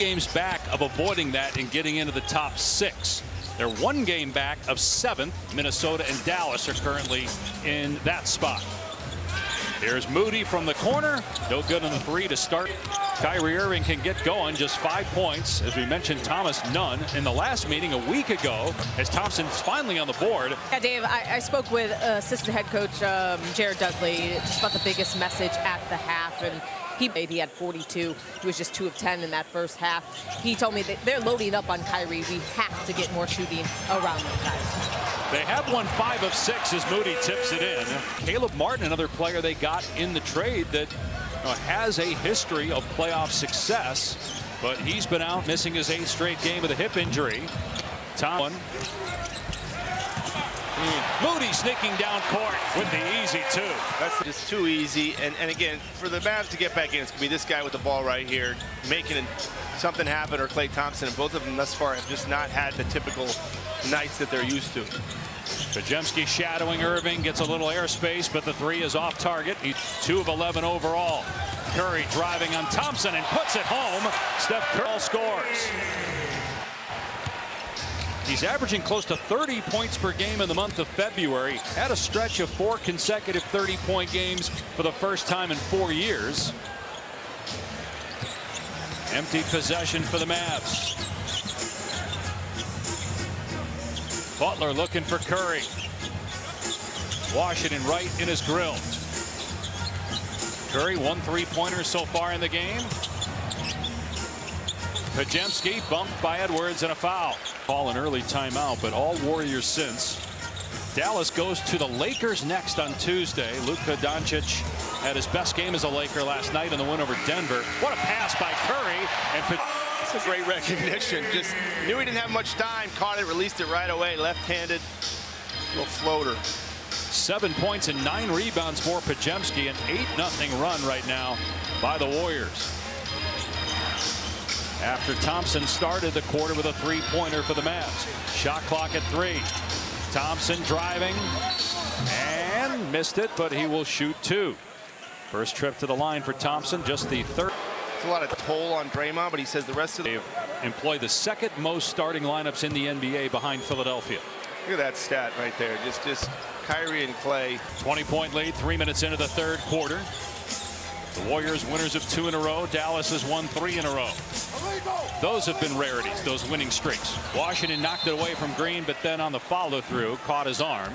Games back of avoiding that and getting into the top 6. They're 1 game back of 7th. Minnesota and Dallas are currently in that spot. Here's Moody from the corner. No good on the 3 to start. Kyrie Irving can get going, just 5 points. As we mentioned, Thomas none in the last meeting a week ago as Thompson's finally on the board. Yeah, Dave, I spoke with assistant head coach Jared Dudley just about the biggest message at the half, and he had 42. He was just 2 of 10 in that first half. He told me that they're loading up on Kyrie. We have to get more shooting around them guys. They have won 5 of 6 as Moody tips it in. Caleb Martin, another player they got in the trade that has a history of playoff success, but he's been out missing his 8th straight game with a hip injury. Moody sneaking down court with the easy 2. That's just too easy. And again, for the Mavs to get back in, it's going to be this guy with the ball right here, making something happen, or Klay Thompson. And both of them thus far have just not had the typical nights that they're used to. Podziemski shadowing Irving, gets a little airspace, but the 3 is off target. He's 2 of 11 overall. Curry driving on Thompson and puts it home. Steph Curry scores. He's averaging close to 30 points per game in the month of February. Had a stretch of 4 consecutive 30-point games for the first time in 4 years. Empty possession for the Mavs. Butler looking for Curry. Washington right in his grill. Curry 1 3-pointer so far in the game. Podziemski bumped by Edwards and a foul. Call an early timeout, but all Warriors since. Dallas goes to the Lakers next on Tuesday. Luka Doncic had his best game as a Laker last night in the win over Denver. What a pass by Curry. And that's a great recognition. Just knew he didn't have much time. Caught it, released it right away. Left-handed little floater. 7 points and 9 rebounds for Podziemski. An 8-0 run right now by the Warriors. After Thompson started the quarter with a 3-pointer for the Mavs. Shot clock at 3. Thompson driving and missed it, but he will shoot 2. First trip to the line for Thompson, just the 3rd. It's a lot of toll on Draymond, but he says the rest of They've employed the 2nd most starting lineups in the NBA behind Philadelphia. Look at that stat right there. Just Kyrie and Klay. 20-point lead, 3 minutes into the 3rd quarter. The Warriors winners of 2 in a row. Dallas has won 3 in a row. Those have been rarities, those winning streaks. Washington knocked it away from Green, but then on the follow through caught his arm.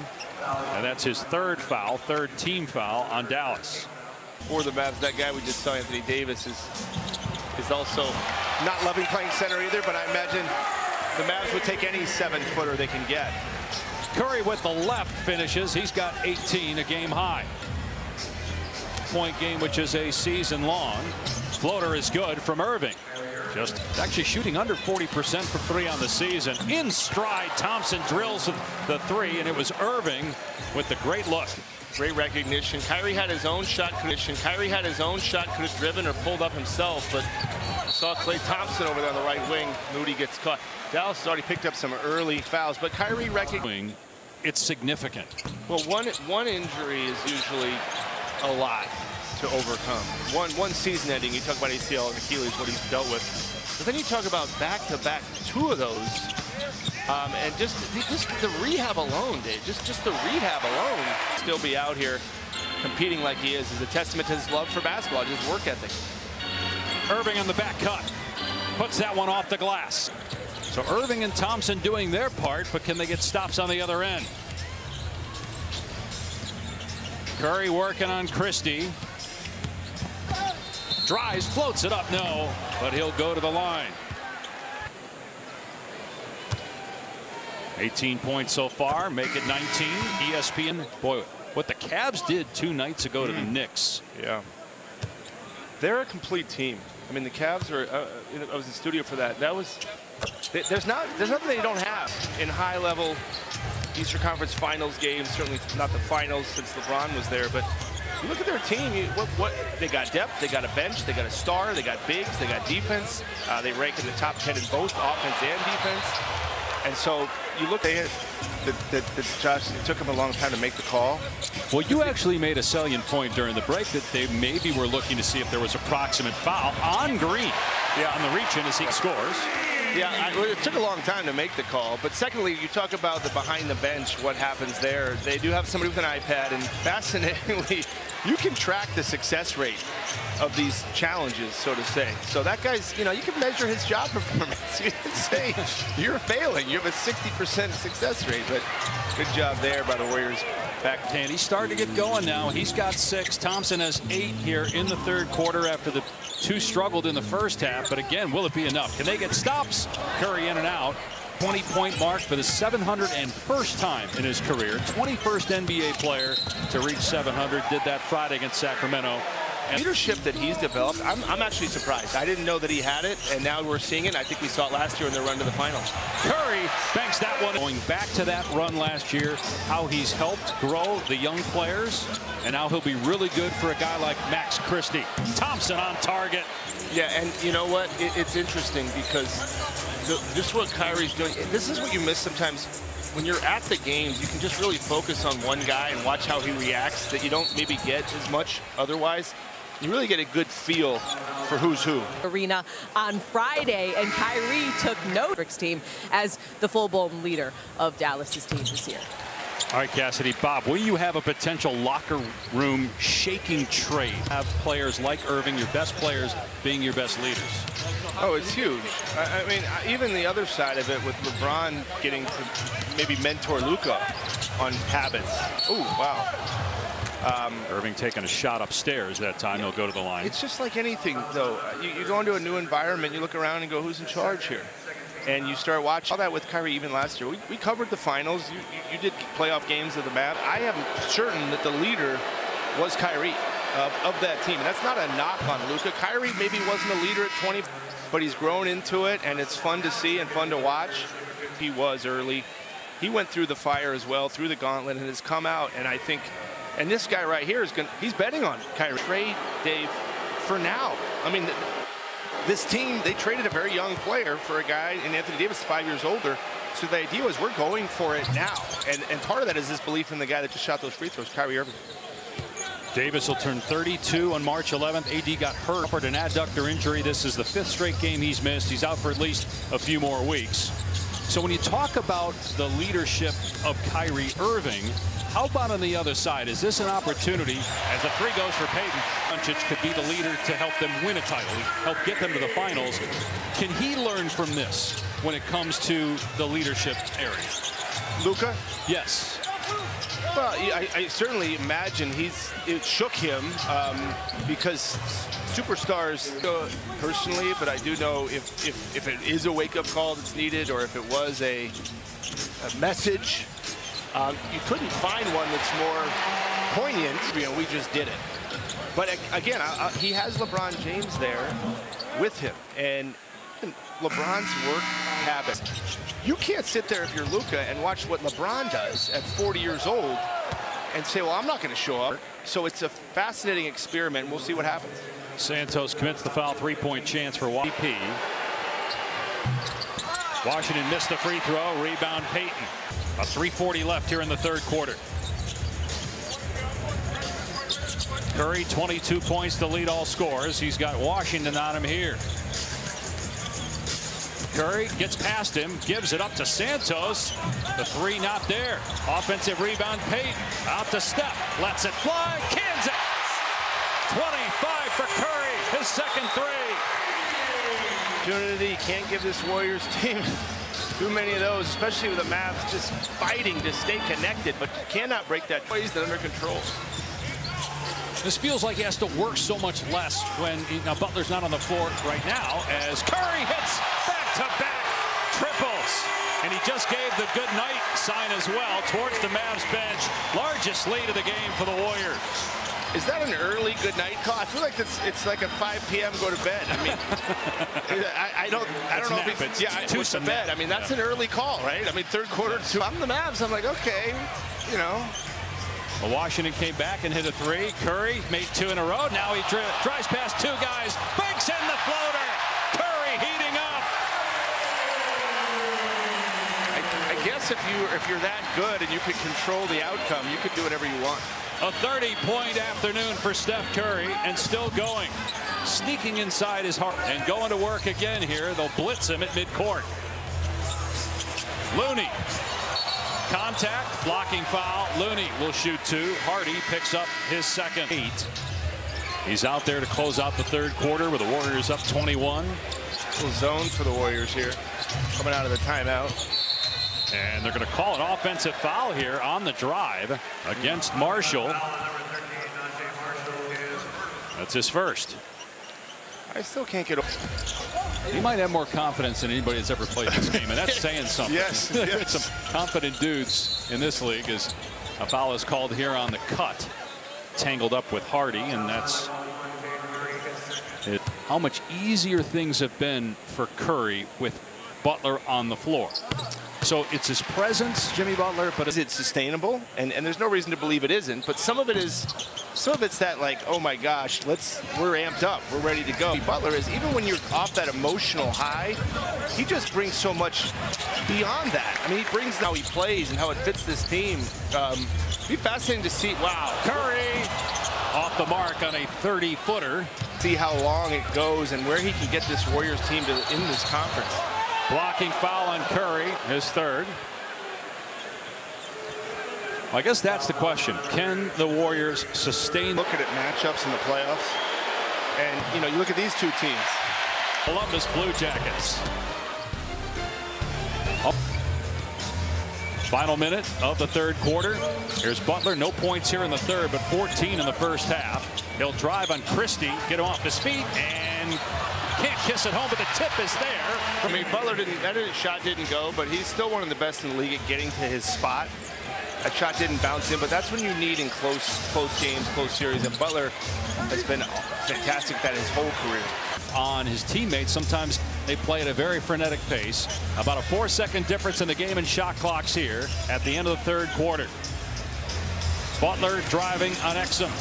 And that's his 3rd foul, 3rd team foul on Dallas. For the Mavs, that guy we just saw, Anthony Davis, is also not loving playing center either, but I imagine the Mavs would take any 7-footer they can get. Curry with the left finishes. He's got 18, a game high. Point game, which is a season long. Floater is good from Irving. Just actually shooting under 40% for 3 on the season. In stride, Thompson drills the 3, and it was Irving with the great look. Great recognition. Kyrie had his own shot. Could have driven or pulled up himself, but saw Klay Thompson over there on the right wing. Moody gets caught. Dallas has already picked up some early fouls, but Kyrie recognizing it's significant. Well, one injury is usually a lot to overcome. One season ending. You talk about ACL and Achilles, what he's dealt with, but then you talk about back-to-back 2 of those. And just the rehab alone, Dave, just the rehab alone, still be out here competing like he is a testament to his love for basketball, his work ethic. Irving on the back cut, puts that one off the glass. So Irving and Thompson doing their part, but can they get stops on the other end? Curry working on Christie. Drives, floats it up, no, but he'll go to the line. 18 points so far, make it 19. ESPN, boy, what the Cavs did 2 nights ago to the Knicks. Yeah, they're a complete team. I mean, the Cavs are. I was in the studio for that. That was. There's nothing they don't have in high-level Eastern Conference Finals games. Certainly not the finals since LeBron was there, but you look at their team. What they got depth, they got a bench, they got a star, they got bigs, they got defense. They rank in the top 10 in both offense and defense. And so you look at Josh, it took him a long time to make the call. Well, you actually made a salient point during the break that they maybe were looking to see if there was a proximate foul on Green. on the reach in as he scores. Yeah, it took a long time to make the call. But secondly, you talk about the behind the bench, what happens there. They do have somebody with an iPad, and fascinatingly, you can track the success rate of these challenges, so to say. So that guy's, you can measure his job performance. You can say you're failing. You have a 60% success rate, but good job there by the Warriors. Back. And he's starting to get going now. He's got 6. Thompson has 8 here in the third quarter after the 2 struggled in the first half. But again, will it be enough? Can they get stops? Curry in and out. 20-point mark for the 701st time in his career. 21st NBA player to reach 700. Did that Friday against Sacramento. And leadership that he's developed, I'm actually surprised. I didn't know that he had it, and now we're seeing it. I think we saw it last year in their run to the finals. Curry banks that one. Going back to that run last year, how he's helped grow the young players, and now he'll be really good for a guy like Max Christie. Thompson on target. Yeah, and you know what? It's interesting because just what Kyrie's doing, this is what you miss sometimes. When you're at the games, you can just really focus on one guy and watch how he reacts that you don't maybe get as much otherwise. You really get a good feel for who's who. Arena on Friday, and Kyrie took note of Mavericks team as the full-blown leader of Dallas's team this year. All right, Cassidy. Bob, will you have a potential locker room shaking trade? Have players like Irving, your best players, being your best leaders? Oh, it's huge. I mean, even the other side of it with LeBron getting to maybe mentor Luka on habits. Oh, wow. Irving taking a shot upstairs that time. He'll go to the line. It's just like anything, though. You go into a new environment, you look around and go, who's in charge here? And you start watching all that with Kyrie even last year. We covered the finals. You did playoff games of the Mavs. I am certain that the leader was Kyrie of that team. And that's not a knock on Luka. Kyrie maybe wasn't a leader at 20, but he's grown into it, and it's fun to see and fun to watch. He was early. He went through the fire as well, through the gauntlet, and has come out. And I think, and this guy right here he's betting on Kyrie. Trade, Dave, for now. I mean, this team, they traded a very young player for a guy, and Anthony Davis is 5 years older. So the idea was we're going for it now. And part of that is this belief in the guy that just shot those free throws, Kyrie Irving. Davis will turn 32 on March 11th. AD got hurt for an adductor injury. This is the 5th straight game he's missed. He's out for at least a few more weeks. So when you talk about the leadership of Kyrie Irving, how about on the other side? Is this an opportunity, as a 3 goes for Peyton, Doncic could be the leader to help them win a title, help get them to the finals. Can he learn from this when it comes to the leadership area? Luka? Yes. Well, I certainly imagine it shook him because superstars, personally, but I do know if it is a wake-up call that's needed, or if it was a message, you couldn't find one that's more poignant. We just did it. But again, he has LeBron James there with him, and LeBron's work habits. You can't sit there if you're Luka and watch what LeBron does at 40 years old and say, well, I'm not going to show up. So it's a fascinating experiment. We'll see what happens. Santos commits the foul. 3-point chance for YP. Washington missed the free throw. Rebound Peyton. A 3:40 left here in the third quarter. Curry, 22 points to lead all scores. He's got Washington on him here. Curry gets past him, gives it up to Santos. The 3 not there. Offensive rebound, Peyton. Out to Steph. Lets it fly. Cans it. 25 for Curry. His second 3. Opportunity. Can't give this Warriors team too many of those, especially with the Mavs just fighting to stay connected, but cannot break that. He's under control. This feels like he has to work so much less when Butler's not on the floor right now, as Curry hits back-to-back triples. And he just gave the good night sign as well towards the Mavs bench. Largest lead of the game for the Warriors. Is that an early good night call? I feel like it's like a 5 p.m. go to bed. I mean, I don't know if it's push to bed. I mean, that's an early call, right? I mean, third quarter, I'm the Mavs. I'm like, okay, Well, Washington came back and hit a 3. Curry made 2 in a row. Now he drives past 2 guys. Banks in the floater. Curry heating up. I guess if you're that good and you can control the outcome, you can do whatever you want. A 30-point afternoon for Steph Curry, and still going. sneaking inside his heart and going to work again here. They'll blitz him at midcourt. Looney. Contact, blocking foul. Looney will shoot 2. Hardy picks up his second. 8. He's out there to close out the third quarter with the Warriors up 21. Little zone for the Warriors here, coming out of the timeout. And they're going to call an offensive foul here on the drive against Marshall. That's his first. I still can't get. He might have more confidence than anybody that's ever played this game, and that's saying something. Yes, yes. Some confident dudes in this league as a foul is called here on the cut. Tangled up with Hardy, and that's it. How much easier things have been for Curry with Butler on the floor. So it's his presence, Jimmy Butler, but Is it sustainable? And there's no reason to believe it isn't. But some of it's that, like, oh my gosh, we're amped up, we're ready to go. Butler is, even when you're off that emotional high, he just brings so much beyond that. I mean, he brings how he plays and how it fits this team. It'd be fascinating to see. Wow, Curry off the mark on a 30-footer. See how long it goes and where he can get this Warriors team to in this conference. Blocking foul on Curry, his third. I guess that's the question. Can the Warriors sustain? Look at it, matchups in the playoffs. And, you know, you look at these two teams. Columbus Blue Jackets. Final minute of the third quarter. Here's Butler. No points here in the third, but 14 in the first half. He'll drive on Christie, get him off his feet, and can't kiss it home, but the tip is there. I mean, Butler shot didn't go, but he's still one of the best in the league at getting to his spot. That shot didn't bounce in, but that's when you need in close games, close series. And Butler has been fantastic that his whole career. On his teammates, sometimes they play at a very frenetic pace. About a 4-second difference in the game and shot clocks here at the end of the third quarter. Butler driving on Exum.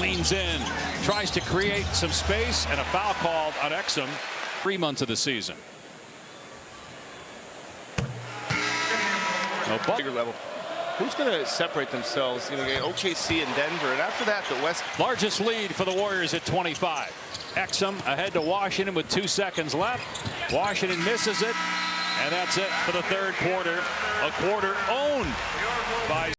Leans in, tries to create some space, and a foul called on Exum. 3 months of the season. No, Bigger level. Who's going to separate themselves? You know, OKC and Denver, and after that, the West. Largest lead for the Warriors at 25. Exum ahead to Washington with 2 seconds left. Washington misses it, and that's it for the third quarter. A quarter owned by